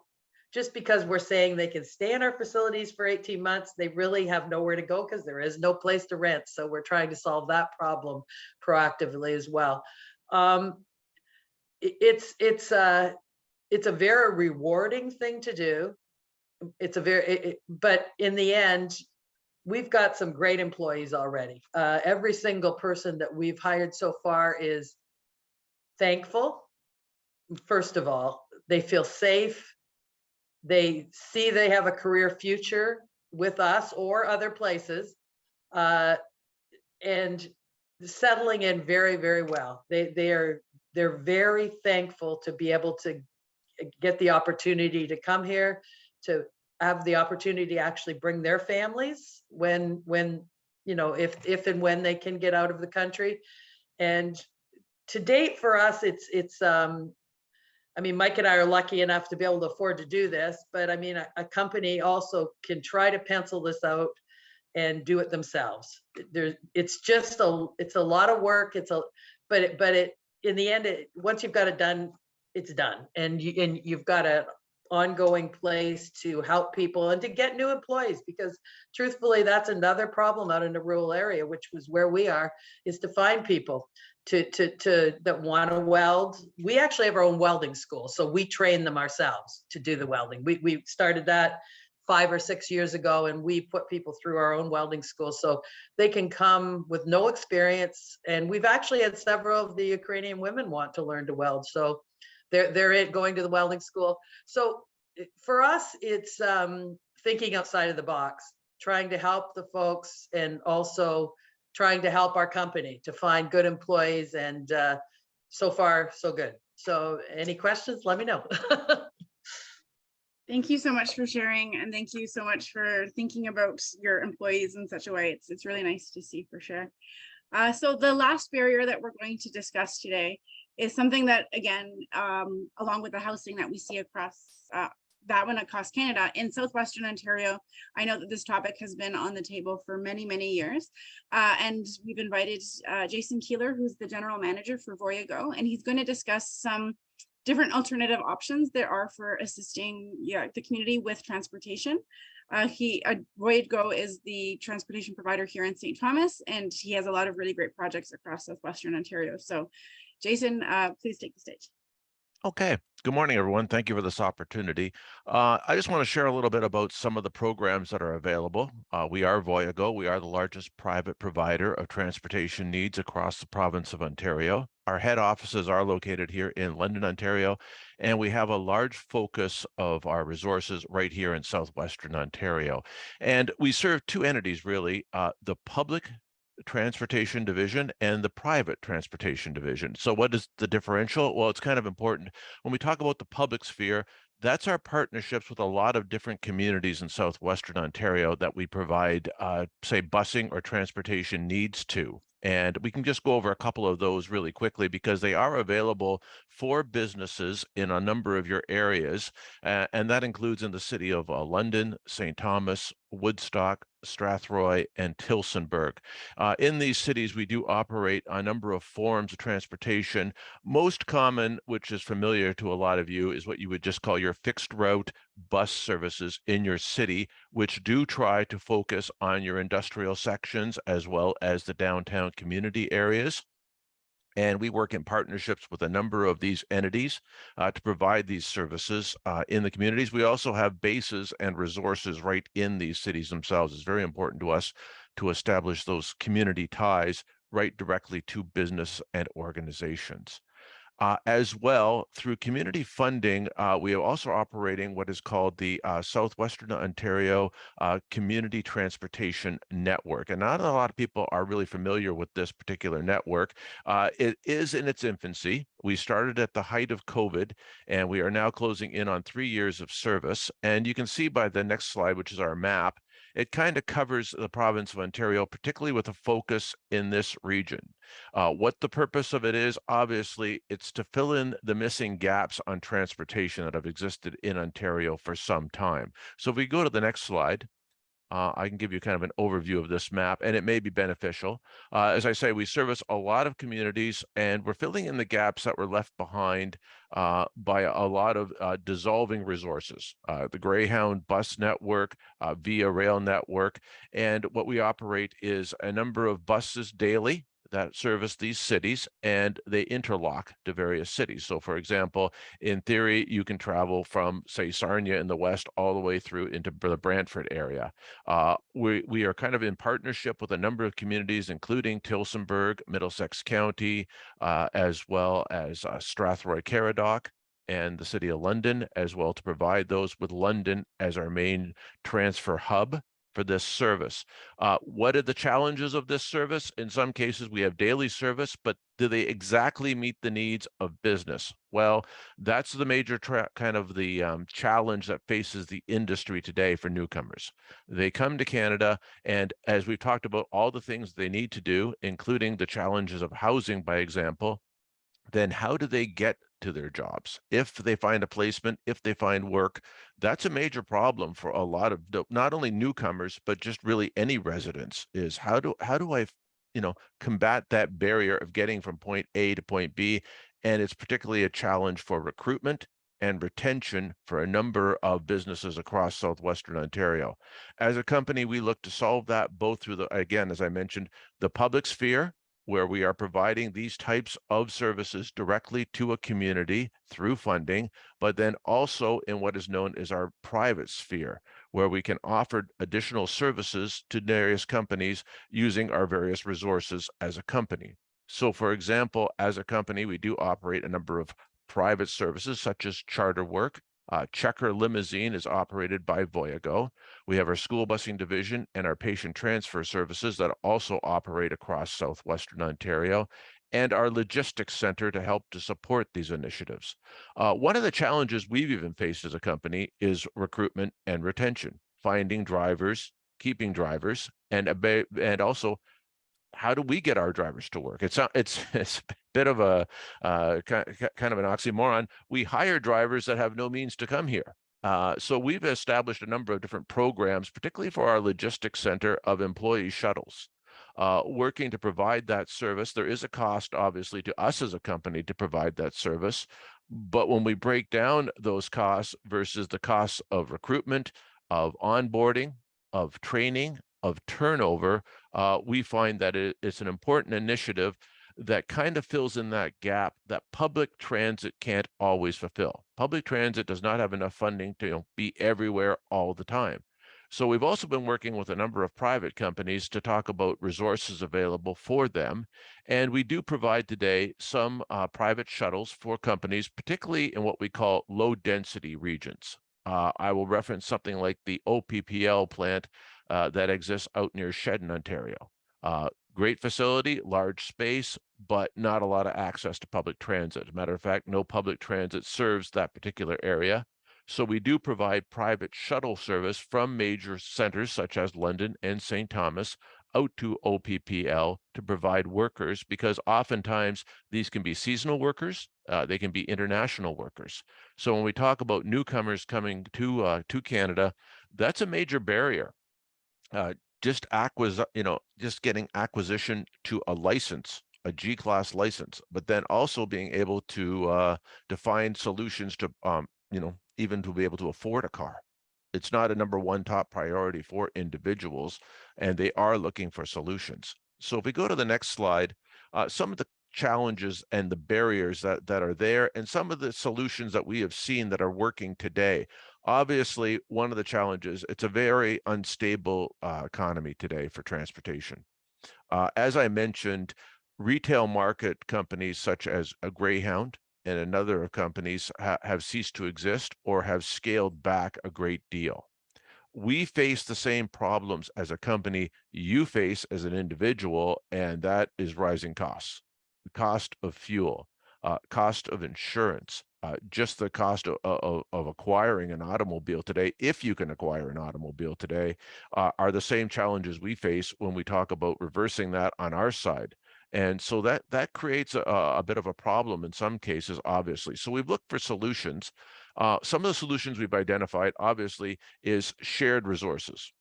Speaker 6: just because we're saying they can stay in our facilities for 18 months, they really have nowhere to go because there is no place to rent. So we're trying to solve that problem proactively as well. It's a very rewarding thing to do. But in the end, we've got some great employees already. Every single person that we've hired so far is thankful. First of all, they feel safe. They see they have a career future with us or other places, and settling in very, very well. They're very thankful to be able to get the opportunity to come here, to have the opportunity to actually bring their families when if and when they can get out of the country. And to date for us, it's Mike and I are lucky enough to be able to afford to do this, but a company also can try to pencil this out and do it themselves. It's a lot of work. But in the end, once you've got it done, it's done. And you've got an ongoing place to help people and to get new employees, because truthfully, that's another problem out in the rural area, which was where we are, is to find people that want to weld. We actually have our own welding school, so we train them ourselves to do the welding. We started that 5 or 6 years ago, and we put people through our own welding school so they can come with no experience. And we've actually had several of the Ukrainian women want to learn to weld, so they're going to the welding school. So for us, it's thinking outside of the box, trying to help the folks, and also trying to help our company to find good employees. And so far, so good. So any questions, let me know.
Speaker 2: Thank you so much for sharing, and thank you so much for thinking about your employees in such a way. It's really nice to see, for sure. So the last barrier that we're going to discuss today is something that, again, along with the housing that we see across that one across Canada. In Southwestern Ontario, I know that this topic has been on the table for many, many years. And we've invited Jason Keeler, who's the general manager for Voyago, and he's going to discuss some different alternative options there are for assisting the community with transportation. Voyago is the transportation provider here in St. Thomas, and he has a lot of really great projects across Southwestern Ontario. So Jason, please take the stage.
Speaker 7: Okay. Good morning, everyone. Thank you for this opportunity. I just want to share a little bit about some of the programs that are available. We are Voyago. We are the largest private provider of transportation needs across the province of Ontario. Our head offices are located here in London, Ontario, and we have a large focus of our resources right here in Southwestern Ontario. And we serve two entities, really, the public transportation division and the private transportation division. So what is the differential? Well, it's kind of important. When we talk about the public sphere, that's our partnerships with a lot of different communities in Southwestern Ontario that we provide, say, busing or transportation needs to. And we can just go over a couple of those really quickly because they are available for businesses in a number of your areas. And that includes in the city of London, St. Thomas, Woodstock, Strathroy, and Tillsonburg. In these cities, we do operate a number of forms of transportation. Most common, which is familiar to a lot of you, is what you would just call your fixed route bus services in your city, which do try to focus on your industrial sections as well as the downtown community areas. And we work in partnerships with a number of these entities to provide these services in the communities. We also have bases and resources right in these cities themselves. It's very important to us to establish those community ties right directly to business and organizations. As well, through community funding, we are also operating what is called the Southwestern Ontario Community Transportation Network. And not a lot of people are really familiar with this particular network. It is in its infancy. We started at the height of COVID, and we are now closing in on 3 years of service. And you can see by the next slide, which is our map, it kind of covers the province of Ontario, particularly with a focus in this region. What the purpose of it is, obviously, it's to fill in the missing gaps on transportation that have existed in Ontario for some time. So if we go to the next slide, I can give you kind of an overview of this map, and it may be beneficial. As I say, we service a lot of communities, and we're filling in the gaps that were left behind by a lot of dissolving resources. The Greyhound bus network, Via Rail network, and what we operate is a number of buses daily that service these cities, and they interlock to various cities. So for example, in theory, you can travel from, say, Sarnia in the west all the way through into the Brantford area. We are kind of in partnership with a number of communities, including Tillsonburg, Middlesex County, as well as Strathroy-Caradoc, and the City of London, as well, to provide those with London as our main transfer hub for this service. What are the challenges of this service? In some cases, we have daily service, but do they exactly meet the needs of business? Well, that's the major kind of the challenge that faces the industry today for newcomers. They come to Canada, and as we've talked about all the things they need to do, including the challenges of housing, by example, then how do they get to their jobs? If they find a placement, if they find work, that's a major problem for a lot of not only newcomers, but just really any residents, is how do I, combat that barrier of getting from point A to point B? And it's particularly a challenge for recruitment and retention for a number of businesses across Southwestern Ontario. As a company, we look to solve that both through the, again, as I mentioned, the public sphere, where we are providing these types of services directly to a community through funding, but then also in what is known as our private sphere, where we can offer additional services to various companies using our various resources as a company. So for example, as a company, we do operate a number of private services such as charter work. Checker Limousine is operated by Voyago. We have our school busing division and our patient transfer services that also operate across Southwestern Ontario, and our logistics center to help to support these initiatives. One of the challenges we've even faced as a company is recruitment and retention, finding drivers, keeping drivers, and also how do we get our drivers to work? It's a bit of a kind of an oxymoron. We hire drivers that have no means to come here. So we've established a number of different programs, particularly for our logistics center of employee shuttles, working to provide that service. There is a cost, obviously, to us as a company to provide that service. But when we break down those costs versus the costs of recruitment, of onboarding, of training, of turnover, we find that it's an important initiative that kind of fills in that gap that public transit can't always fulfill. Public transit does not have enough funding to be everywhere all the time. So we've also been working with a number of private companies to talk about resources available for them. And we do provide today some private shuttles for companies, particularly in what we call low density regions. I will reference something like the OPPL plant that exists out near Shedden, Ontario. Great facility, large space, but not a lot of access to public transit. As a matter of fact, no public transit serves that particular area. So we do provide private shuttle service from major centers such as London and St. Thomas out to OPPL to provide workers, because oftentimes these can be seasonal workers, they can be international workers. So when we talk about newcomers coming to Canada, that's a major barrier. Just getting acquisition to a license, a G-class license, but then also being able to find solutions to, even to be able to afford a car. It's not a number one top priority for individuals, and they are looking for solutions. So if we go to the next slide, some of the challenges and the barriers that are there, and some of the solutions that we have seen that are working today. Obviously, one of the challenges, it's a very unstable economy today for transportation. As I mentioned, retail market companies such as a Greyhound and another of companies have ceased to exist or have scaled back a great deal. We face the same problems as a company you face as an individual, and that is rising costs. The cost of fuel, cost of insurance, just the cost of acquiring an automobile today, if you can acquire an automobile today, are the same challenges we face when we talk about reversing that on our side. And so that creates a bit of a problem in some cases, obviously. So we've looked for solutions. Some of the solutions we've identified, obviously, is shared resources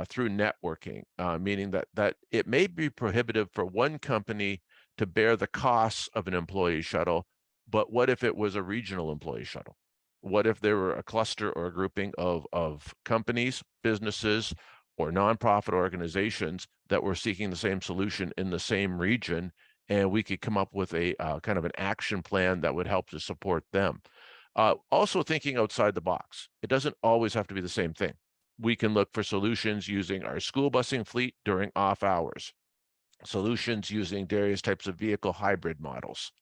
Speaker 7: through networking, meaning that it may be prohibitive for one company to bear the costs of an employee shuttle, but what if it was a regional employee shuttle? What if there were a cluster or a grouping of companies, businesses, or nonprofit organizations that were seeking the same solution in the same region, and we could come up with a kind of an action plan that would help to support them. Also thinking outside the box. It doesn't always have to be the same thing. We can look for solutions using our school busing fleet during off hours, solutions using various types of vehicle hybrid models.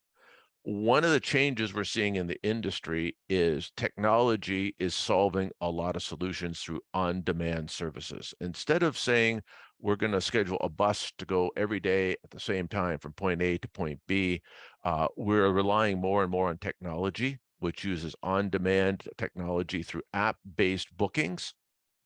Speaker 7: One of the changes we're seeing in the industry is technology is solving a lot of solutions through on-demand services. Instead of saying we're going to schedule a bus to go every day at the same time from point A to point B, we're relying more and more on technology, which uses on-demand technology through app-based bookings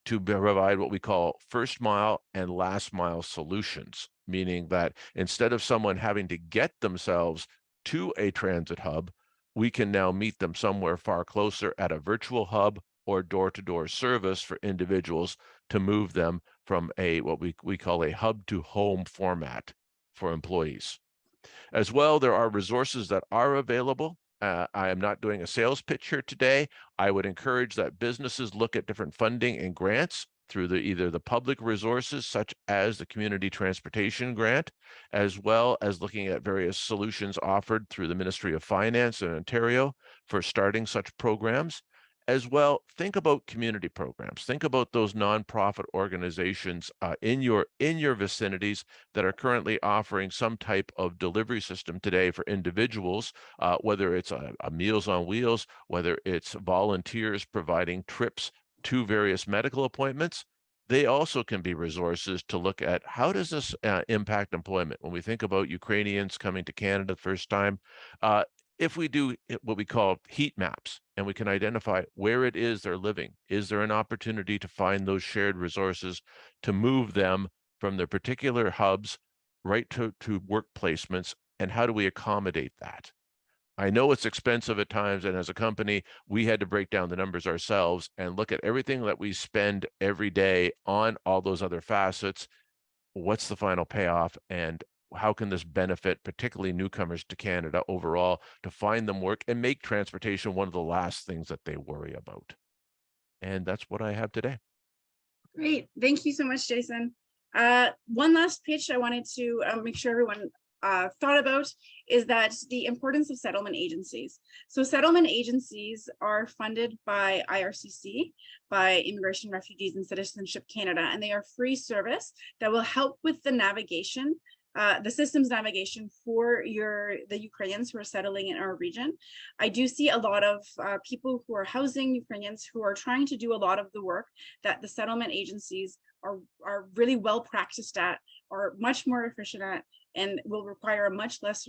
Speaker 7: to provide what we call first mile and last mile solutions, meaning that instead of someone having to get themselves to a transit hub, we can now meet them somewhere far closer at a virtual hub or door-to-door service for individuals to move them from what we call a hub to home format for employees. As well, there are resources that are available. I am not doing a sales pitch here today. I would encourage that businesses look at different funding and grants through either the public resources, such as the Community Transportation Grant, as well as looking at various solutions offered through the Ministry of Finance in Ontario for starting such programs. As well, think about community programs. Think about those nonprofit organizations in your vicinities that are currently offering some type of delivery system today for individuals, whether it's a Meals on Wheels, whether it's volunteers providing trips to various medical appointments. They also can be resources to look at how does this impact employment. When we think about Ukrainians coming to Canada the first time, if we do what we call heat maps and we can identify where it is they're living, is there an opportunity to find those shared resources to move them from their particular hubs right to work placements, and how do we accommodate that? I know it's expensive at times, and as a company, we had to break down the numbers ourselves and look at everything that we spend every day on all those other facets. What's the final payoff, and how can this benefit particularly newcomers to Canada overall to find them work and make transportation one of the last things that they worry about? And that's what I have today.
Speaker 2: Great. Thank you so much, Jason. One last pitch I wanted to make sure everyone thought about is that the importance of settlement agencies. So settlement agencies are funded by IRCC, by Immigration, Refugees and Citizenship Canada, and they are free service that will help with the navigation, the systems navigation for the Ukrainians who are settling in our region. I do see a lot of people who are housing Ukrainians who are trying to do a lot of the work that the settlement agencies are really well practiced at, are much more efficient at, and will require much less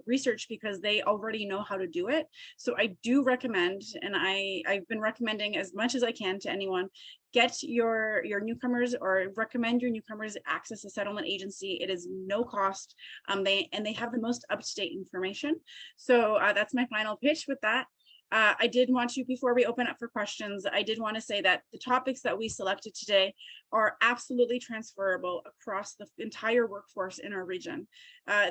Speaker 2: research because they already know how to do it. So I do recommend, and I've been recommending as much as I can to anyone, get your newcomers, or recommend your newcomers access a settlement agency. It is no cost. They have the most up-to-date information. So that's my final pitch with that. I did want to, before we open up for questions, I did want to say that the topics that we selected today are absolutely transferable across the entire workforce in our region.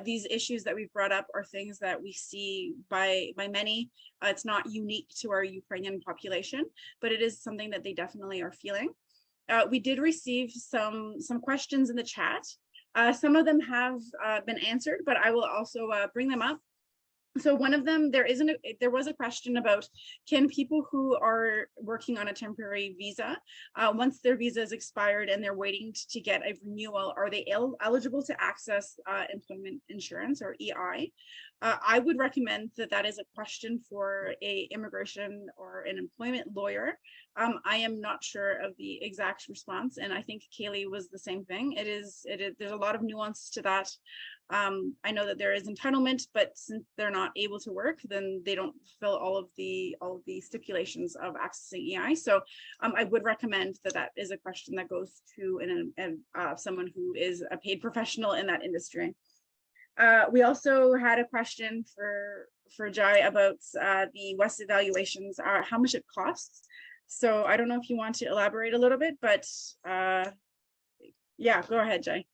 Speaker 2: These issues that we've brought up are things that we see by many. It's not unique to our Ukrainian population, but it is something that they definitely are feeling. We did receive some questions in the chat. Some of them have been answered, but I will also bring them up. So one of them, there was a question about, can people who are working on a temporary visa, once their visa is expired and they're waiting to get a renewal, are they eligible to access employment insurance, or EI? I would recommend that is a question for a immigration or an employment lawyer. I am not sure of the exact response, and I think Kaylee was the same thing. There's a lot of nuance to that. I know that there is entitlement, but since they're not able to work, then they don't fulfill all of the stipulations of accessing EI. So I would recommend that is a question that goes to someone who is a paid professional in that industry. We also had a question for Jai about the West evaluations, how much it costs. So I don't know if you want to elaborate a little bit, but yeah, go ahead, Jai.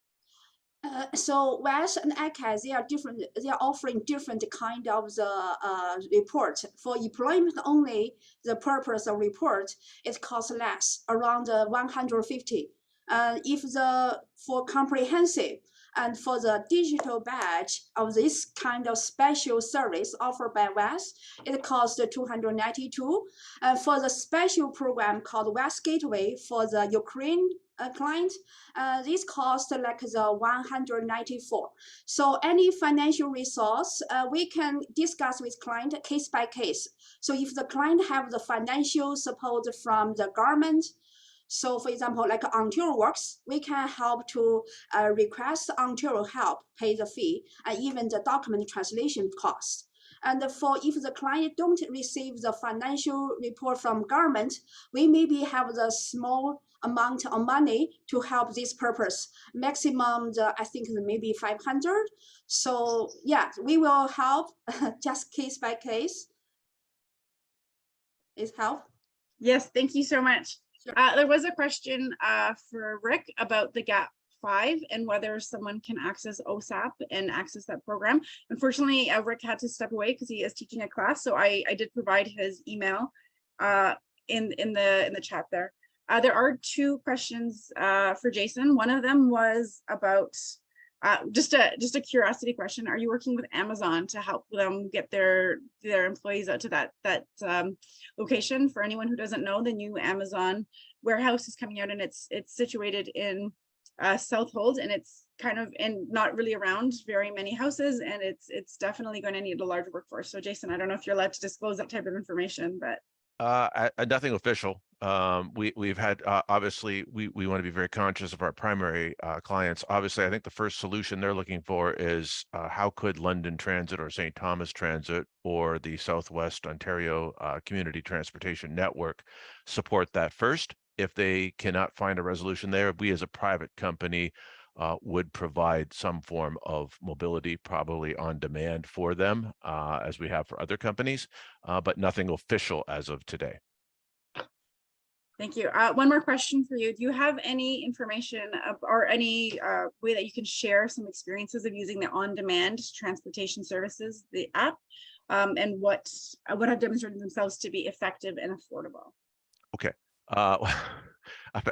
Speaker 5: So West and ACAS, they are different. They are offering different kind of the report. For employment only, the purpose of report, it costs less, around 150. For comprehensive and for the digital badge of this kind of special service offered by West, it costs 292. And for the special program called West Gateway for the Ukraine client, this cost like the 194. So any financial resource, we can discuss with client case by case. So if the client have the financial support from the government, so for example, like Ontario Works, we can help to request Ontario help pay the fee and even the document translation cost. And if the client don't receive the financial report from government, we maybe have the small amount of money to help this purpose. Maximum, I think maybe 500. So yeah, we will help just case by case. Is help?
Speaker 2: Yes, thank you so much. There was a question for Rick about the GAP 5 and whether someone can access OSAP and access that program. Unfortunately, Rick had to step away because he is teaching a class, so I did provide his email in the chat there. There are two questions for Jason. One of them was about just a curiosity question. Are you working with Amazon to help them get their employees out to that location? For anyone who doesn't know, the new Amazon warehouse is coming out, and it's situated in Southold, and it's kind of not really around very many houses, and it's definitely going to need a large workforce. So Jason, I don't know if you're allowed to disclose that type of information, but
Speaker 7: Nothing official. We've had, obviously, we want to be very conscious of our primary clients. Obviously, I think the first solution they're looking for is how could London Transit or St. Thomas Transit or the Southwest Ontario Community Transportation Network support that first. If they cannot find a resolution there, we as a private company would provide some form of mobility, probably on demand for them, as we have for other companies, but nothing official as of today.
Speaker 2: Thank you. One more question for you. Do you have any information or any way that you can share some experiences of using the on-demand transportation services, the app, and what have demonstrated themselves to be effective and affordable?
Speaker 7: Okay.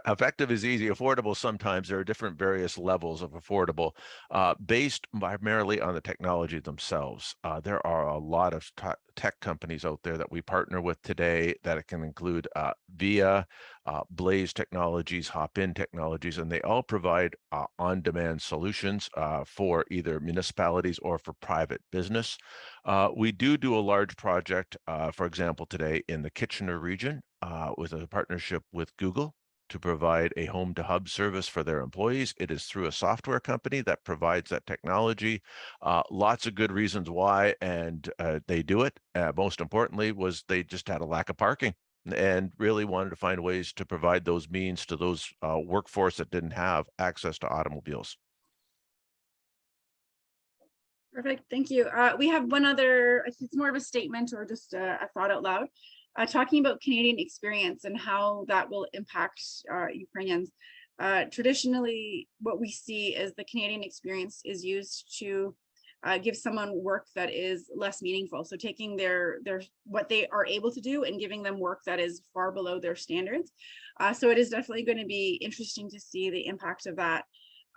Speaker 7: Effective is easy. Affordable, sometimes there are different various levels of affordable, based primarily on the technology themselves. There are a lot of tech companies out there that we partner with today that can include Via, Blaze Technologies, Hop-In Technologies, and they all provide on-demand solutions for either municipalities or for private business. We do a large project, for example, today in the Kitchener region with a partnership with Google to provide a home-to-hub service for their employees. It is through a software company that provides that technology. Lots of good reasons why, and they do it. Most importantly was they just had a lack of parking and really wanted to find ways to provide those means to those workforce that didn't have access to automobiles.
Speaker 2: Perfect, thank you. We have one other, it's more of a statement or just a thought out loud, talking about Canadian experience and how that will impact Ukrainians. Traditionally, what we see is the Canadian experience is used to give someone work that is less meaningful. So taking their what they are able to do and giving them work that is far below their standards. So it is definitely going to be interesting to see the impact of that.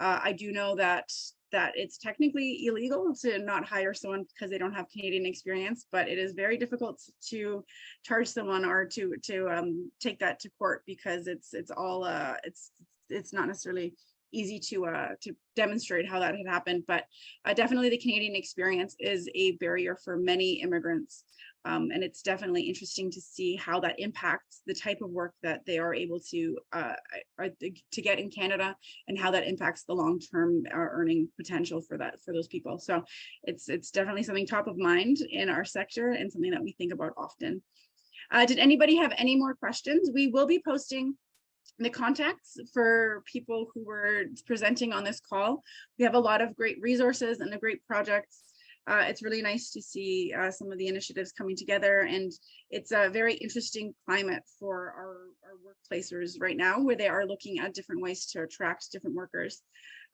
Speaker 2: I do know that it's technically illegal to not hire someone because they don't have Canadian experience, but it is very difficult to charge someone or to take that to court, because it's not necessarily easy to demonstrate how that had happened. But definitely the Canadian experience is a barrier for many immigrants. And it's definitely interesting to see how that impacts the type of work that they are able to get in Canada, and how that impacts the long-term earning potential for those people. So it's definitely something top of mind in our sector and something that we think about often. Did anybody have any more questions? We will be posting the contacts for people who were presenting on this call. We have a lot of great resources and the great projects. It's really nice to see some of the initiatives coming together, and it's a very interesting climate for our workplaces right now, where they are looking at different ways to attract different workers.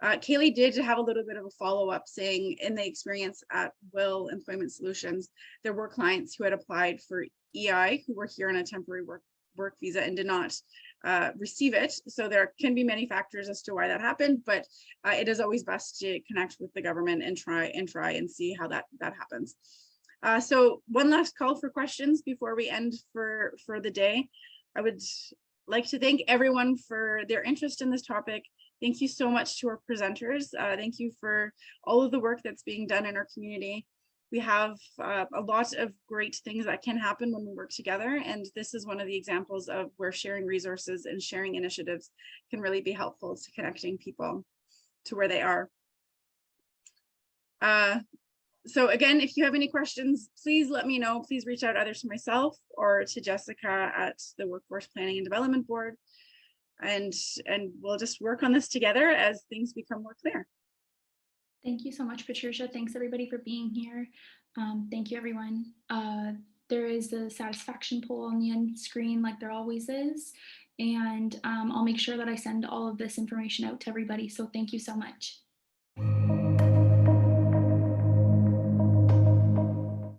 Speaker 2: Kaylee did have a little bit of a follow-up, saying in the experience at Will Employment Solutions, there were clients who had applied for EI who were here on a temporary work visa and did not receive it. So there can be many factors as to why that happened, but it is always best to connect with the government and try and see how that happens. So one last call for questions before we end for the day. I would like to thank everyone for their interest in this topic. Thank you so much to our presenters. Thank you for all of the work that's being done in our community. We have a lot of great things that can happen when we work together, and this is one of the examples of where sharing resources and sharing initiatives can really be helpful to connecting people to where they are. So again, if you have any questions, please let me know. Please reach out either to myself or to Jessica at the Workforce Planning and Development Board, and we'll just work on this together as things become more clear.
Speaker 1: Thank you so much, Petrusia. Thanks everybody for being here. Thank you, everyone. There is a satisfaction poll on the end screen, like there always is. And I'll make sure that I send all of this information out to everybody. So thank you so much.